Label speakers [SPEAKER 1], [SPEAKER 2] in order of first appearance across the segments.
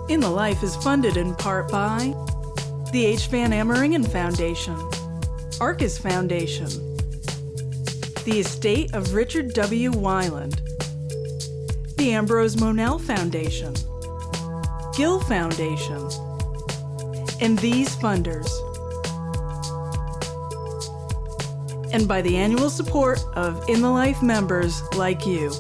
[SPEAKER 1] In the Life is funded in part by the H. Van Ameringen Foundation, Arcus Foundation, the estate of Richard W. Weiland, the Ambrose Monell Foundation, Gill Foundation, and these funders, and by the annual support of In the Life members like you.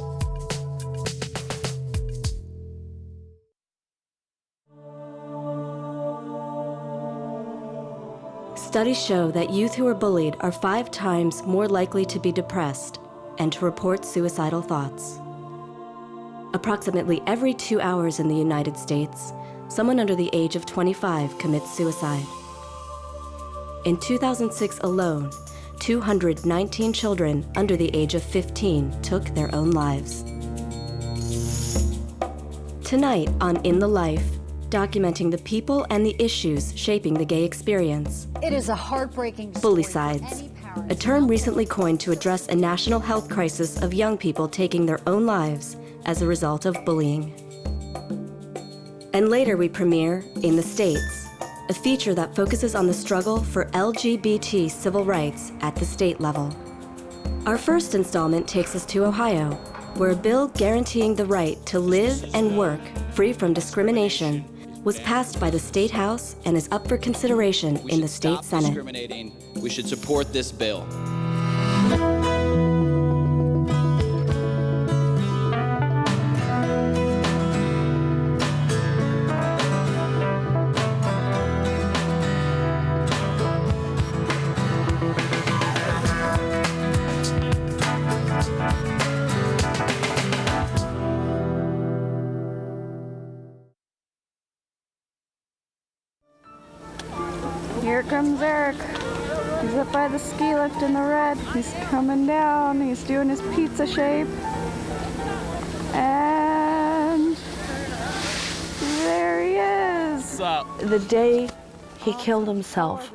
[SPEAKER 2] Studies show that youth who are bullied are 5 times more likely to be depressed and to report suicidal thoughts. Approximately every 2 hours in the United States, someone under the age of 25 commits suicide. In 2006 alone, 219 children under the age of 15 took their own lives. Tonight on In the Life, documenting the people and the issues shaping the gay experience.
[SPEAKER 3] It is a heartbreaking
[SPEAKER 2] Bullycides, a term recently coined to address a national health crisis of young people taking their own lives as a result of bullying. And later we premiere In the States, a feature that focuses on the struggle for LGBT civil rights at the state level. Our first installment takes us to Ohio, where a bill guaranteeing the right to live and work free from discrimination was passed by the State House and is up for consideration in the State Senate.
[SPEAKER 4] We should support this bill.
[SPEAKER 5] Here comes Eric. He's up by the ski lift in the red. He's coming down. He's doing his pizza shape. And there he is.
[SPEAKER 4] What's up?
[SPEAKER 6] The day he killed himself,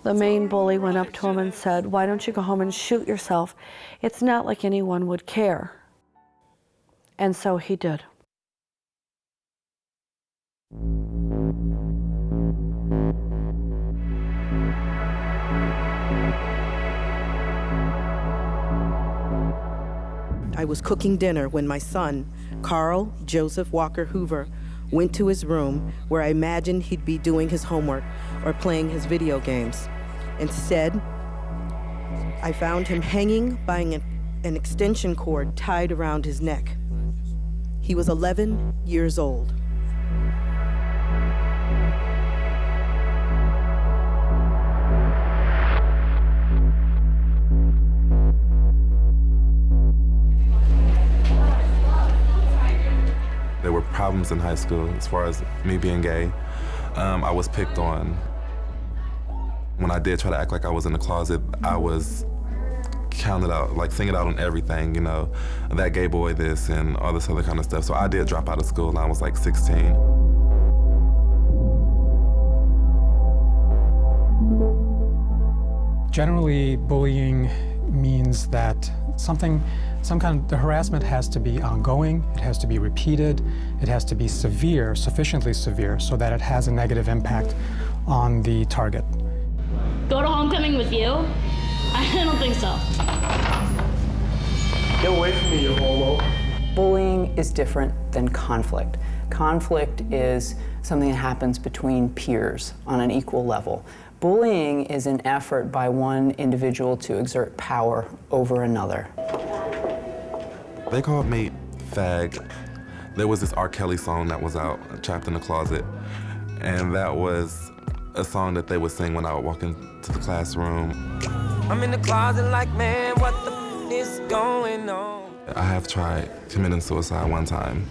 [SPEAKER 6] the main bully went up to him and said, "Why don't you go home and shoot yourself? It's not like anyone would care." And so he did.
[SPEAKER 7] I was cooking dinner when my son, Carl Joseph Walker Hoover, went to his room where I imagined he'd be doing his homework or playing his video games. Instead, I found him hanging by an extension cord tied around his neck. He was 11 years old.
[SPEAKER 8] There were problems in high school as far as me being gay. I was picked on. When I did try to act like I was in the closet, I was counted out, like singled out on everything, you know, that gay boy this and all this other kind of stuff. So I did drop out of school and I was like 16.
[SPEAKER 9] Generally, bullying means that the harassment has to be ongoing, it has to be repeated, it has to be severe, sufficiently severe, so that it has a negative impact on the target.
[SPEAKER 10] Go to homecoming with you? I don't think so.
[SPEAKER 11] Get away from me, you homo.
[SPEAKER 12] Bullying is different than conflict. Conflict is something that happens between peers on an equal level. Bullying is an effort by one individual to exert power over another.
[SPEAKER 8] They called me fag. There was this R. Kelly song that was out, Trapped in the Closet, and that was a song that they would sing when I would walk into the classroom.
[SPEAKER 13] I'm in the closet like, man, what the f is going on?
[SPEAKER 8] I have tried committing suicide one time,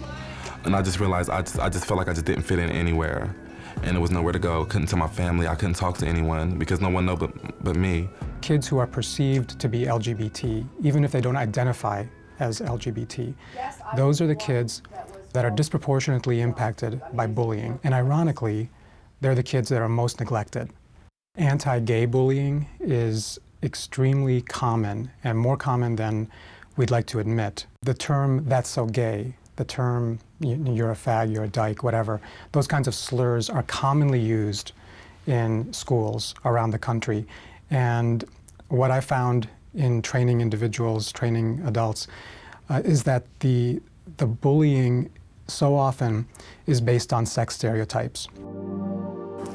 [SPEAKER 8] and I just realized I just felt like I just didn't fit in anywhere, and there was nowhere to go. Couldn't tell my family, I couldn't talk to anyone because no one knew but me.
[SPEAKER 9] Kids who are perceived to be LGBT, even if they don't identify as LGBT, those are the kids that are disproportionately impacted by bullying. And ironically, they're the kids that are most neglected. Anti-gay bullying is extremely common, and more common than we'd like to admit. The term "that's so gay," the term you're a fag, you're a dyke, whatever. Those kinds of slurs are commonly used in schools around the country. And what I found in training individuals, training adults, is that the bullying so often is based on sex stereotypes.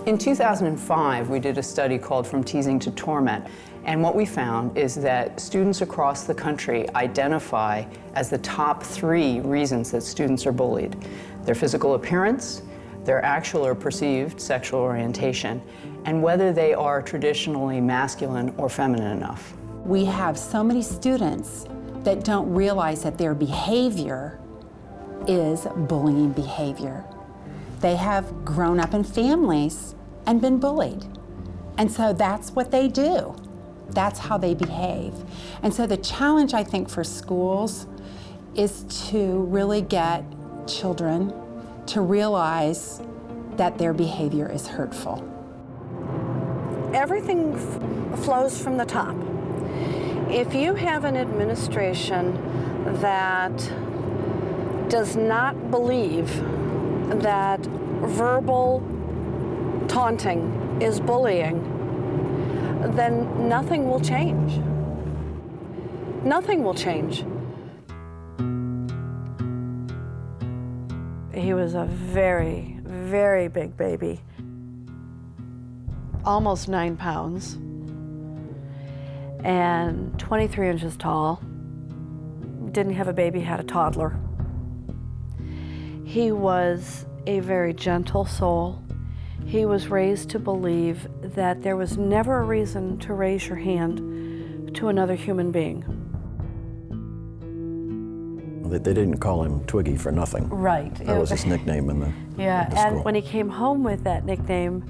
[SPEAKER 12] In 2005, we did a study called From Teasing to Torment, and what we found is that students across the country identify as the top 3 reasons that students are bullied: their physical appearance, their actual or perceived sexual orientation, and whether they are traditionally masculine or feminine enough.
[SPEAKER 3] We have so many students that don't realize that their behavior is bullying behavior. They have grown up in families and been bullied. And so that's what they do. That's how they behave. And so the challenge, I think, for schools is to really get children to realize that their behavior is hurtful.
[SPEAKER 6] Everything flows from the top. If you have an administration that does not believe that verbal taunting is bullying, then nothing will change. Nothing will change. He was a very, very big baby. Almost 9 pounds and 23 inches tall. Didn't have a baby, had a toddler. He was a very gentle soul. He was raised to believe that there was never a reason to raise your hand to another human being.
[SPEAKER 11] They didn't call him Twiggy for nothing.
[SPEAKER 6] Right.
[SPEAKER 11] That was his nickname in the
[SPEAKER 6] Yeah, and when he came home with that nickname,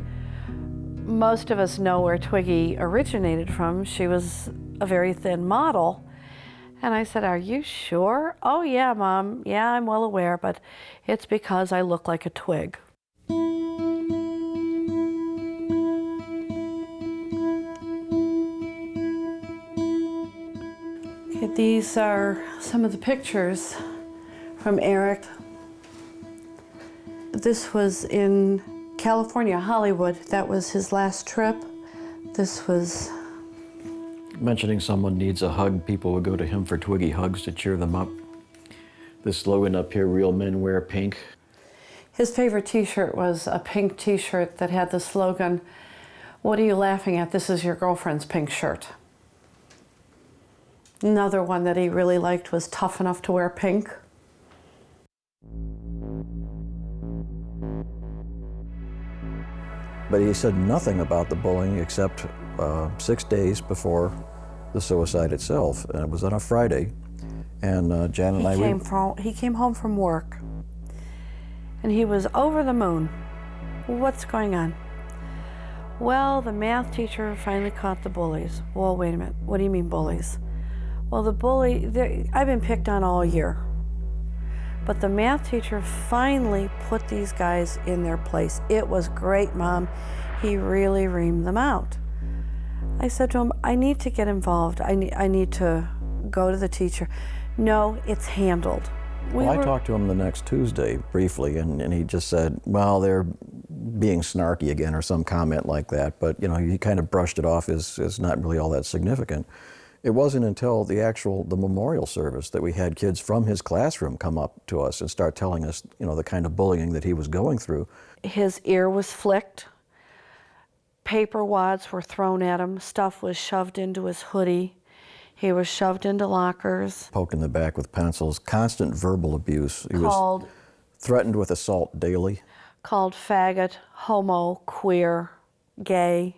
[SPEAKER 6] most of us know where Twiggy originated from. She was a very thin model. And I said, "Are you sure?" "Oh yeah, Mom. Yeah, I'm well aware, but it's because I look like a twig." Okay, these are some of the pictures from Eric. This was in California, Hollywood. That was his last trip. This was...
[SPEAKER 11] Mentioning someone needs a hug, people would go to him for Twiggy hugs to cheer them up. This slogan up here, "Real men wear pink."
[SPEAKER 6] His favorite t-shirt was a pink t-shirt that had the slogan, "What are you laughing at? This is your girlfriend's pink shirt." Another one that he really liked was "Tough enough to wear pink."
[SPEAKER 11] But he said nothing about the bullying except 6 days before the suicide itself. And it was on a Friday. And Janet and I...
[SPEAKER 6] He came home from work. And he was over the moon. "What's going on?" "Well, the math teacher finally caught the bullies." "Well, wait a minute. What do you mean bullies?" "Well, I've been picked on all year. But the math teacher finally put these guys in their place. It was great, Mom. He really reamed them out." I said to him, "I need to get involved. I need to go to the teacher." "No, it's handled."
[SPEAKER 11] I talked to him the next Tuesday briefly, and he just said, "Well, they're being snarky again," or some comment like that. But you know, he kind of brushed it off as not really all that significant. It wasn't until the memorial service that we had kids from his classroom come up to us and start telling us, you know, the kind of bullying that he was going through.
[SPEAKER 6] His ear was flicked. Paper wads were thrown at him. Stuff was shoved into his hoodie. He was shoved into lockers.
[SPEAKER 11] Poked in the back with pencils. Constant verbal abuse. He was threatened with assault daily.
[SPEAKER 6] Called faggot, homo, queer, gay.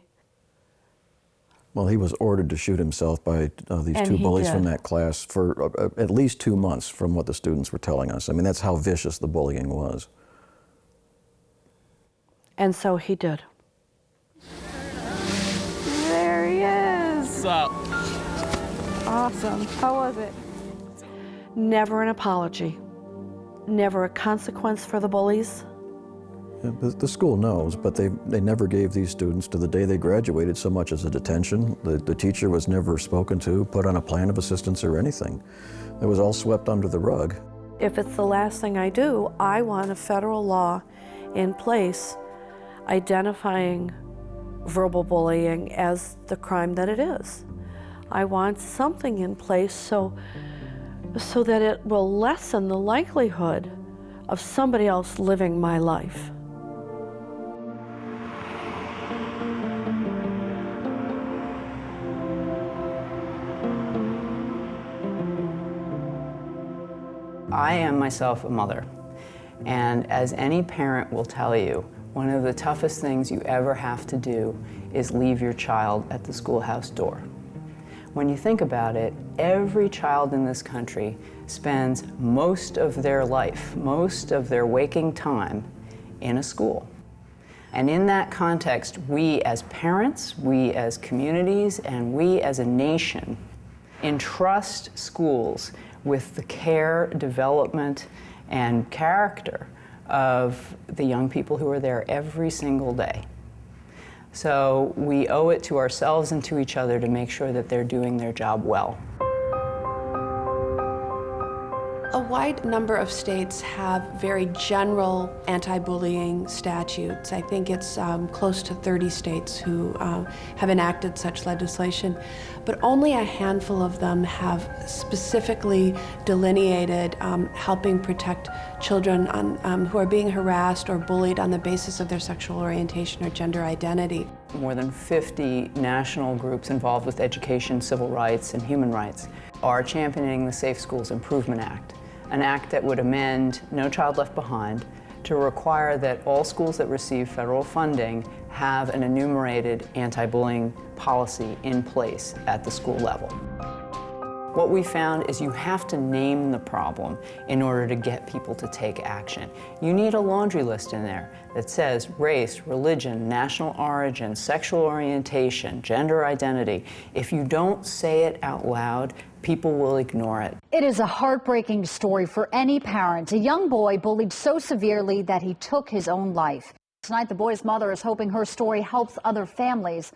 [SPEAKER 11] Well, he was ordered to shoot himself by these 2 bullies from that class for at least 2 months from what the students were telling us. I mean, that's how vicious the bullying was.
[SPEAKER 6] And so he did.
[SPEAKER 5] There he is.
[SPEAKER 4] What's up?
[SPEAKER 5] Awesome. How was it?
[SPEAKER 6] Never an apology. Never a consequence for the bullies.
[SPEAKER 11] Yeah, the school knows, but they never gave these students to the day they graduated so much as a detention. The teacher was never spoken to, put on a plan of assistance or anything. It was all swept under the rug.
[SPEAKER 6] If it's the last thing I do, I want a federal law in place identifying verbal bullying as the crime that it is. I want something in place so that it will lessen the likelihood of somebody else living my life.
[SPEAKER 12] I am myself a mother, and as any parent will tell you, one of the toughest things you ever have to do is leave your child at the schoolhouse door. When you think about it, every child in this country spends most of their life, most of their waking time in a school. And in that context, we as parents, we as communities, and we as a nation entrust schools with the care, development, and character of the young people who are there every single day. So we owe it to ourselves and to each other to make sure that they're doing their job well.
[SPEAKER 14] A wide number of states have very general anti-bullying statutes. I think it's close to 30 states who have enacted such legislation, but only a handful of them have specifically delineated helping protect children who are being harassed or bullied on the basis of their sexual orientation or gender identity.
[SPEAKER 12] More than 50 national groups involved with education, civil rights, and human rights are championing the Safe Schools Improvement Act, an act that would amend No Child Left Behind to require that all schools that receive federal funding have an enumerated anti-bullying policy in place at the school level. What we found is you have to name the problem in order to get people to take action. You need a laundry list in there that says race, religion, national origin, sexual orientation, gender identity. If you don't say it out loud, people will ignore it.
[SPEAKER 15] It is a heartbreaking story for any parent. A young boy bullied so severely that he took his own life. Tonight, the boy's mother is hoping her story helps other families.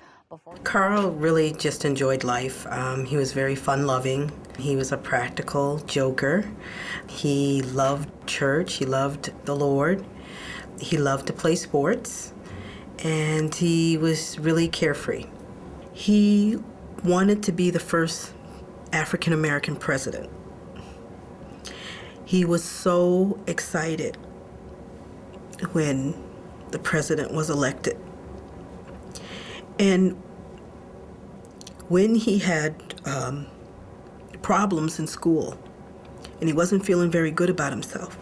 [SPEAKER 7] Carl really just enjoyed life. He was very fun-loving. He was a practical joker. He loved church. He loved the Lord. He loved to play sports. And he was really carefree. He wanted to be the first African-American president. He was so excited when the president was elected. And when he had problems in school and he wasn't feeling very good about himself,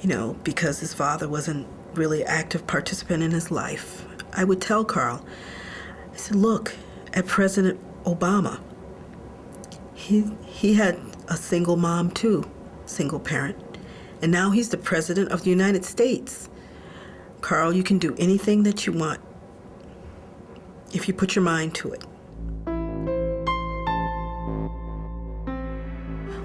[SPEAKER 7] you know, because his father wasn't really an active participant in his life, I would tell Carl, I said, look at President Obama. He had a single mom too, single parent, and now he's the president of the United States. Carl, you can do anything that you want if you put your mind to it.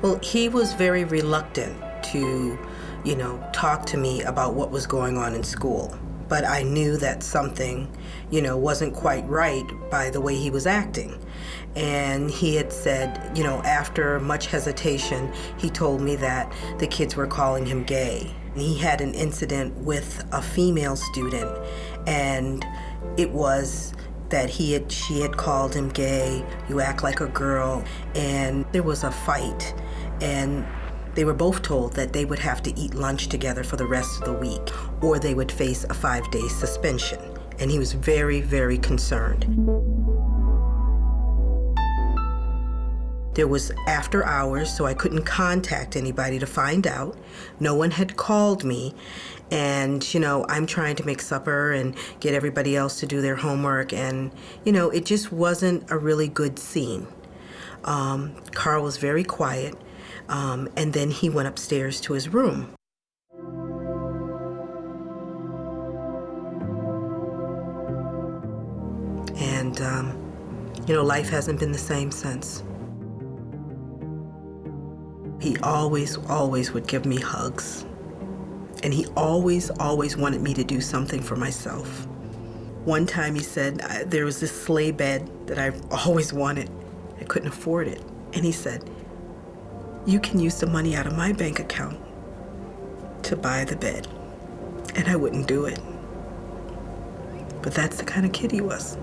[SPEAKER 7] Well, he was very reluctant to, you know, talk to me about what was going on in school. But I knew that something, you know, wasn't quite right by the way he was acting. And he had said, you know, after much hesitation, he told me that the kids were calling him gay. He had an incident with a female student, and it was that she had called him gay, you act like a girl, and there was a fight. And they were both told that they would have to eat lunch together for the rest of the week, or they would face a 5-day suspension. And he was very, very concerned. There was after hours, so I couldn't contact anybody to find out. No one had called me. And, you know, I'm trying to make supper and get everybody else to do their homework. And, you know, it just wasn't a really good scene. Carl was very quiet. And then he went upstairs to his room. And, you know, life hasn't been the same since. He always would give me hugs. And he always wanted me to do something for myself. One time he said, there was this sleigh bed that I've always wanted. I couldn't afford it. And he said,
[SPEAKER 16] you can use the money out of my bank account to buy the bed. And I wouldn't do it. But that's the kind of kid he was.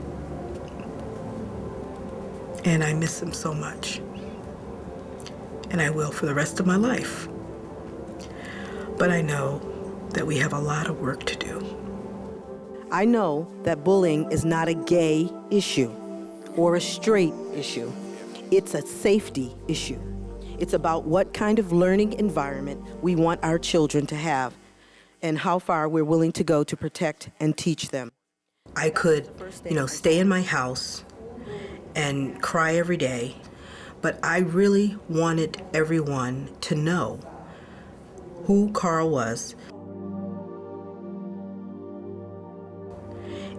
[SPEAKER 16] And I miss him so much. And I will for the rest of my life. But I know that we have a lot of work to do.
[SPEAKER 7] I know that bullying is not a gay issue or a straight issue. It's a safety issue. It's about what kind of learning environment we want our children to have and how far we're willing to go to protect and teach them.
[SPEAKER 16] I could, stay in my house and cry every day, but I really wanted everyone to know who Carl was.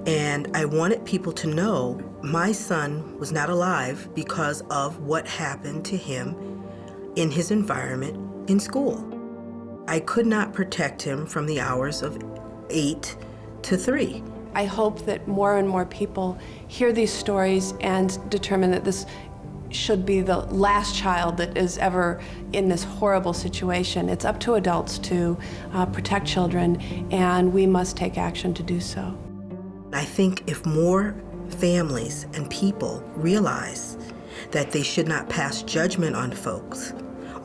[SPEAKER 16] And I wanted people to know my son was not alive because of what happened to him in his environment in school. I could not protect him from the hours of 8 to 3.
[SPEAKER 14] I hope that more and more people hear these stories and determine that this should be the last child that is ever in this horrible situation. It's up to adults to protect children, and we must take action to do so.
[SPEAKER 16] I think if more families and people realize that they should not pass judgment on folks,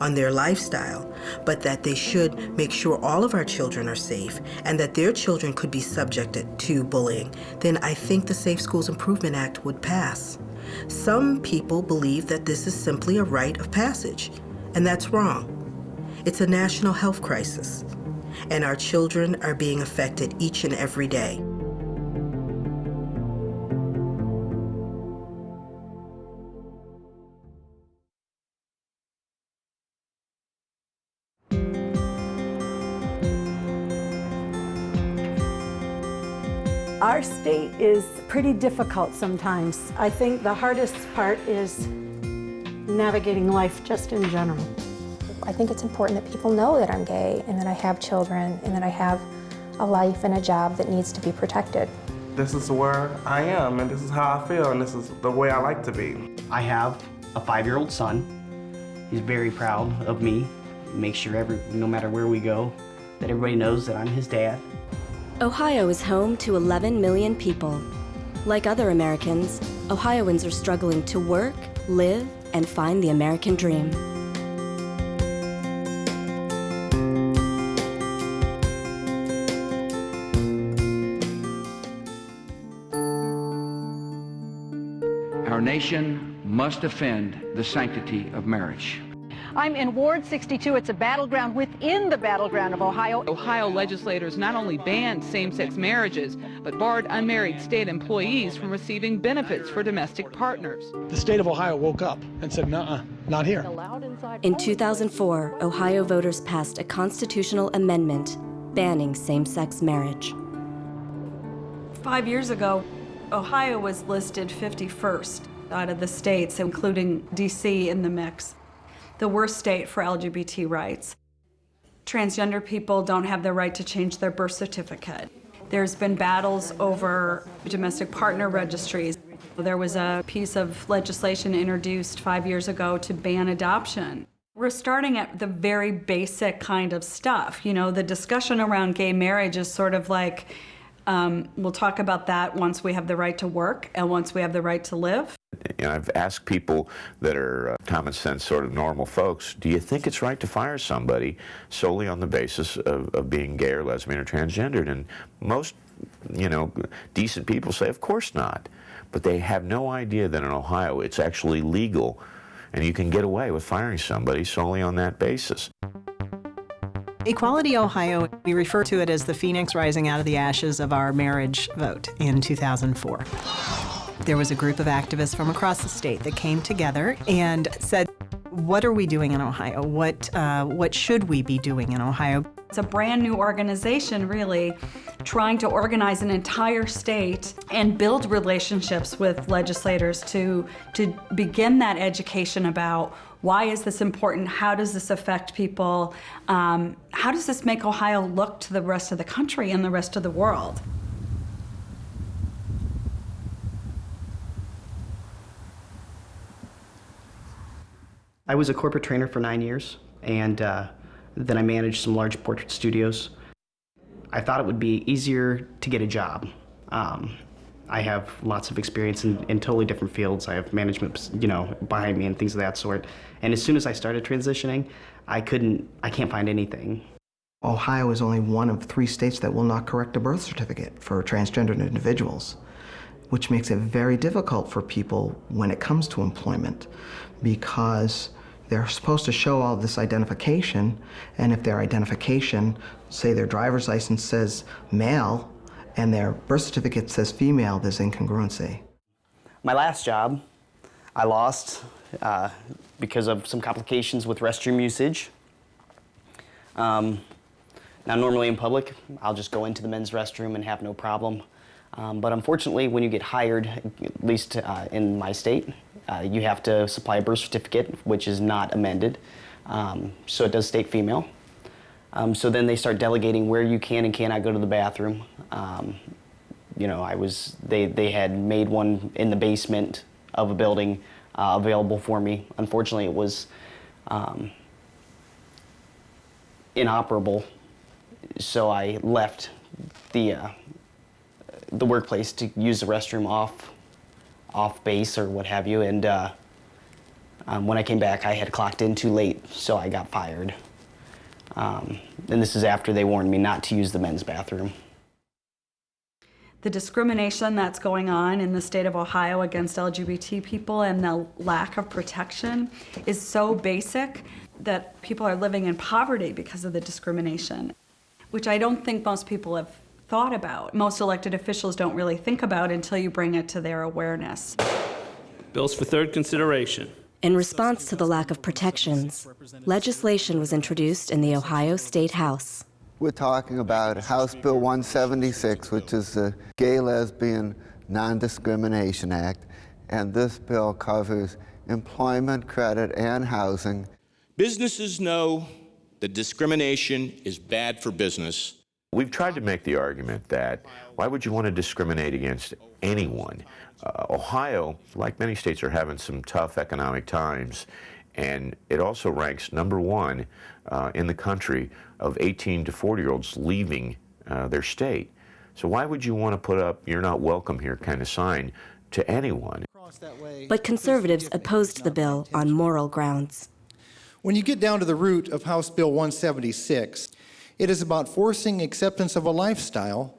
[SPEAKER 16] on their lifestyle, but that they should make sure all of our children are safe and that their children could be subjected to bullying, then I think the Safe Schools Improvement Act would pass. Some people believe that this is simply a rite of passage, and that's wrong. It's a national health crisis, and our children are being affected each and every day.
[SPEAKER 17] Our state is pretty difficult sometimes. I think the hardest part is navigating life just in general.
[SPEAKER 18] I think it's important that people know that I'm gay and that I have children and that I have a life and a job that needs to be protected.
[SPEAKER 19] This is where I am and this is how I feel and this is the way I like to be.
[SPEAKER 20] I have a 5-year-old son. He's very proud of me. Make sure no matter where we go, that everybody knows that I'm his dad.
[SPEAKER 2] Ohio is home to 11 million people. Like other Americans, Ohioans are struggling to work, live, and find the American dream.
[SPEAKER 21] Our nation must defend the sanctity of marriage.
[SPEAKER 22] I'm in Ward 62. It's a battleground within the battleground of Ohio.
[SPEAKER 23] Ohio legislators not only banned same-sex marriages, but barred unmarried state employees from receiving benefits for domestic partners.
[SPEAKER 24] The state of Ohio woke up and said, nuh-uh, not here.
[SPEAKER 2] In 2004, Ohio voters passed a constitutional amendment banning same-sex marriage.
[SPEAKER 25] 5 years ago, Ohio was listed 51st out of the states, including DC in the mix. The worst state for LGBT rights. Transgender people don't have the right to change their birth certificate. There's been battles over domestic partner registries. There was a piece of legislation introduced 5 years ago to ban adoption. We're starting at the very basic kind of stuff. You know, the discussion around gay marriage is sort of like, we'll talk about that once we have the right to work and once we have the right to live.
[SPEAKER 26] You know, I've asked people that are common sense, sort of normal folks, do you think it's right to fire somebody solely on the basis of being gay or lesbian or transgendered? And most, decent people say, of course not. But they have no idea that in Ohio it's actually legal and you can get away with firing somebody solely on that basis.
[SPEAKER 27] Equality Ohio, we refer to it as the phoenix rising out of the ashes of our marriage vote in 2004. There was a group of activists from across the state that came together and said, what are we doing in Ohio? What should we be doing in Ohio?
[SPEAKER 25] It's a brand new organization, really, trying to organize an entire state and build relationships with legislators to begin that education about why is this important, how does this affect people, how does this make Ohio look to the rest of the country and the rest of the world?
[SPEAKER 20] I was a corporate trainer for 9 years, and then I managed some large portrait studios. I thought it would be easier to get a job. I have lots of experience in totally different fields. I have management, behind me and things of that sort. And as soon as I started transitioning, I can't find anything.
[SPEAKER 1] Ohio is only one of 3 states that will not correct a birth certificate for transgendered individuals, which makes it very difficult for people when it comes to employment, because they're supposed to show all this identification, and if their identification, say their driver's license says male, and their birth certificate says female, there's incongruency.
[SPEAKER 20] My last job, I lost because of some complications with restroom usage. Now, normally in public, I'll just go into the men's restroom and have no problem. But unfortunately, when you get hired, at least in my state, you have to supply a birth certificate, which is not amended. So it does state female. So then they start delegating where you can and cannot go to the bathroom. They had made one in the basement of a building available for me. Unfortunately, it was inoperable. So I left the workplace to use the restroom off base or what have you, and when I came back, I had clocked in too late, so I got fired. And this is after they warned me not to use the men's bathroom.
[SPEAKER 25] The discrimination that's going on in the state of Ohio against LGBT people and the lack of protection is so basic that people are living in poverty because of the discrimination, which I don't think most people have thought about. Most elected officials don't really think about until you bring it to their awareness.
[SPEAKER 3] Bills for third consideration.
[SPEAKER 2] In response to the lack of protections, legislation was introduced in the Ohio State House.
[SPEAKER 4] We're talking about House Bill 176, which is the Gay Lesbian Non-Discrimination Act, and this bill covers employment, credit, and housing.
[SPEAKER 8] Businesses know that discrimination is bad for business.
[SPEAKER 26] We've tried to make the argument that why would you want to discriminate against anyone? Ohio, like many states, are having some tough economic times, and it also ranks #1 in the country of 18 to 40-year-olds leaving their state. So why would you want to put up "you're not welcome here" kind of sign to anyone?
[SPEAKER 2] But conservatives opposed the bill on moral grounds.
[SPEAKER 9] When you get down to the root of House Bill 176, it is about forcing acceptance of a lifestyle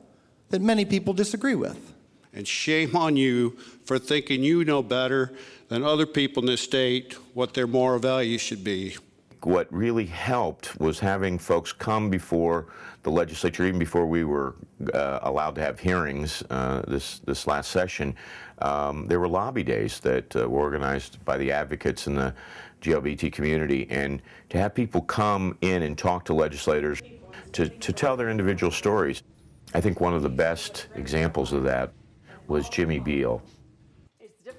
[SPEAKER 9] that many people disagree with.
[SPEAKER 10] And shame on you for thinking you know better than other people in this state what their moral values should be.
[SPEAKER 26] What really helped was having folks come before the legislature, even before we were allowed to have hearings this last session. There were lobby days that were organized by the advocates in the LGBT community, and to have people come in and talk to legislators to tell their individual stories. I think one of the best examples of that was Jimmy Beal.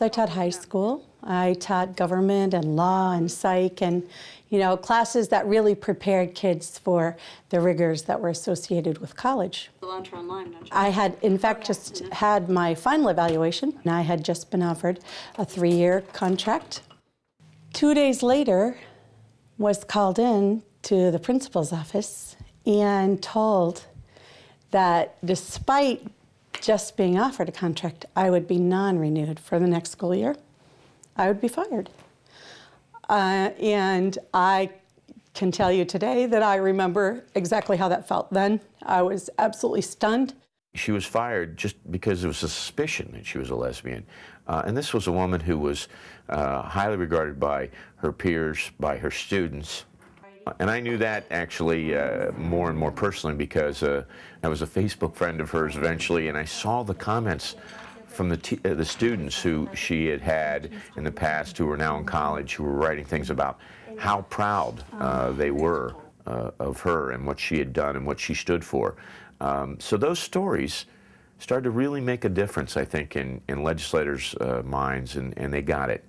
[SPEAKER 17] I taught high school. I taught government and law and psych and, classes that really prepared kids for the rigors that were associated with college. I had, in fact, just had my final evaluation, and I had just been offered a 3-year contract. 2 days later, was called in to the principal's office and told that despite just being offered a contract, I would be non-renewed for the next school year. I would be fired. And I can tell you today that I remember exactly how that felt then. I was absolutely stunned.
[SPEAKER 26] She was fired just because there was a suspicion that she was a lesbian. And this was a woman who was highly regarded by her peers, by her students. And I knew that actually more and more personally because I was a Facebook friend of hers eventually, and I saw the comments from the students who she had had in the past who were now in college, who were writing things about how proud they were of her and what she had done and what she stood for. So those stories started to really make a difference, I think, in legislators' minds, and they got it.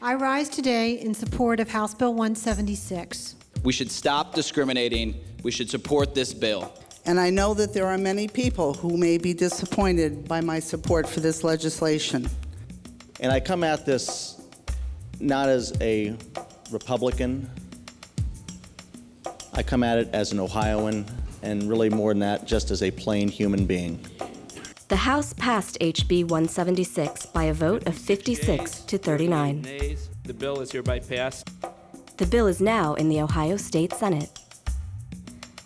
[SPEAKER 13] I rise today in support of House Bill 176.
[SPEAKER 28] We should stop discriminating. We should support this bill.
[SPEAKER 29] And I know that there are many people who may be disappointed by my support for this legislation.
[SPEAKER 30] And I come at this
[SPEAKER 5] not as a Republican. I come at it as an Ohioan, and really more than that, just as a plain human being.
[SPEAKER 2] The House passed HB 176 by a vote of 56 to 39.
[SPEAKER 3] Nays. The bill is hereby passed.
[SPEAKER 2] The bill is now in the Ohio State Senate.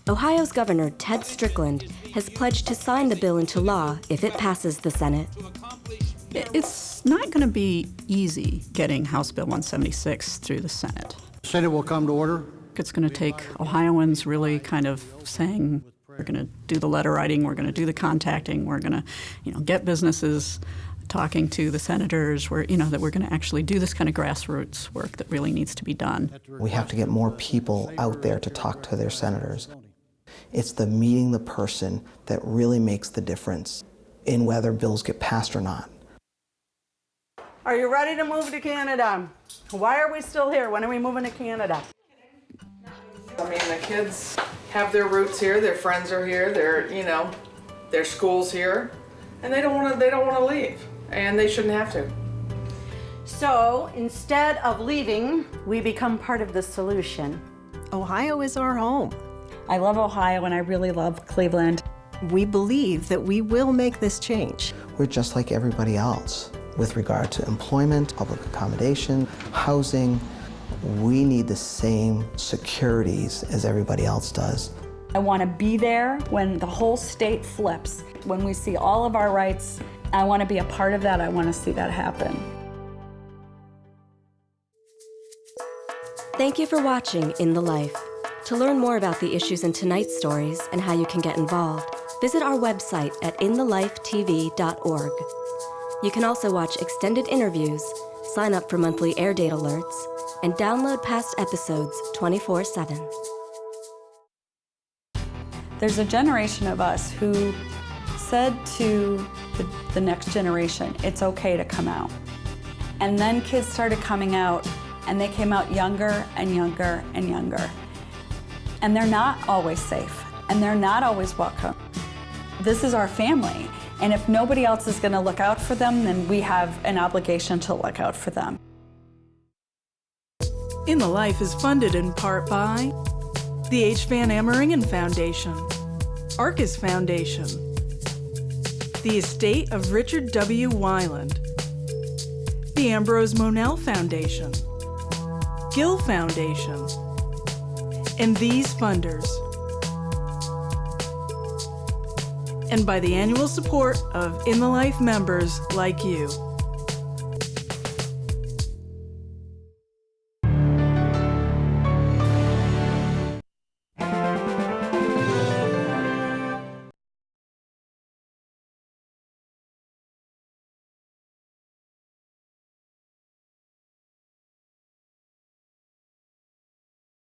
[SPEAKER 2] Ohio's Governor Ted Strickland has pledged to sign the bill into law if it passes the Senate.
[SPEAKER 6] It's not going to be easy getting House Bill 176 through the Senate.
[SPEAKER 7] The Senate will come to order.
[SPEAKER 6] It's going to take Ohioans really kind of saying, we're going to do the letter writing, we're going to do the contacting, we're going to, get businesses talking to the senators, that we're going to actually do this kind of grassroots work that really needs to be done.
[SPEAKER 1] We have to get more people out there to talk to their senators. It's the meeting the person that really makes the difference in whether bills get passed or not.
[SPEAKER 11] Are you ready to move to Canada? Why are we still here? When are we moving to Canada?
[SPEAKER 12] I mean, the kids have their roots here, their friends are here, their school's here, and they don't want to leave, and they shouldn't have to.
[SPEAKER 17] So instead of leaving, we become part of the solution.
[SPEAKER 14] Ohio is our home.
[SPEAKER 25] I love Ohio and I really love Cleveland.
[SPEAKER 14] We believe that we will make this change.
[SPEAKER 1] We're just like everybody else with regard to employment, public accommodation, housing. We need the same securities as everybody else does.
[SPEAKER 25] I want to be there when the whole state flips. When we see all of our rights, I want to be a part of that. I want to see that happen.
[SPEAKER 2] Thank you for watching In the Life. To learn more about the issues in tonight's stories and how you can get involved, visit our website at inthelifetv.org. You can also watch extended interviews, sign up for monthly air date alerts, and download past episodes 24/7.
[SPEAKER 25] There's a generation of us who said to the next generation, it's okay to come out. And then kids started coming out, and they came out younger and younger and younger. And they're not always safe, and they're not always welcome. This is our family, and if nobody else is going to look out for them, then we have an obligation to look out for them.
[SPEAKER 15] In the Life is funded in part by the H. Van Ameringen Foundation, Arcus Foundation, the estate of Richard W. Weiland, the Ambrose Monell Foundation, Gill Foundation, and these funders, and by the annual support of In the Life members like you.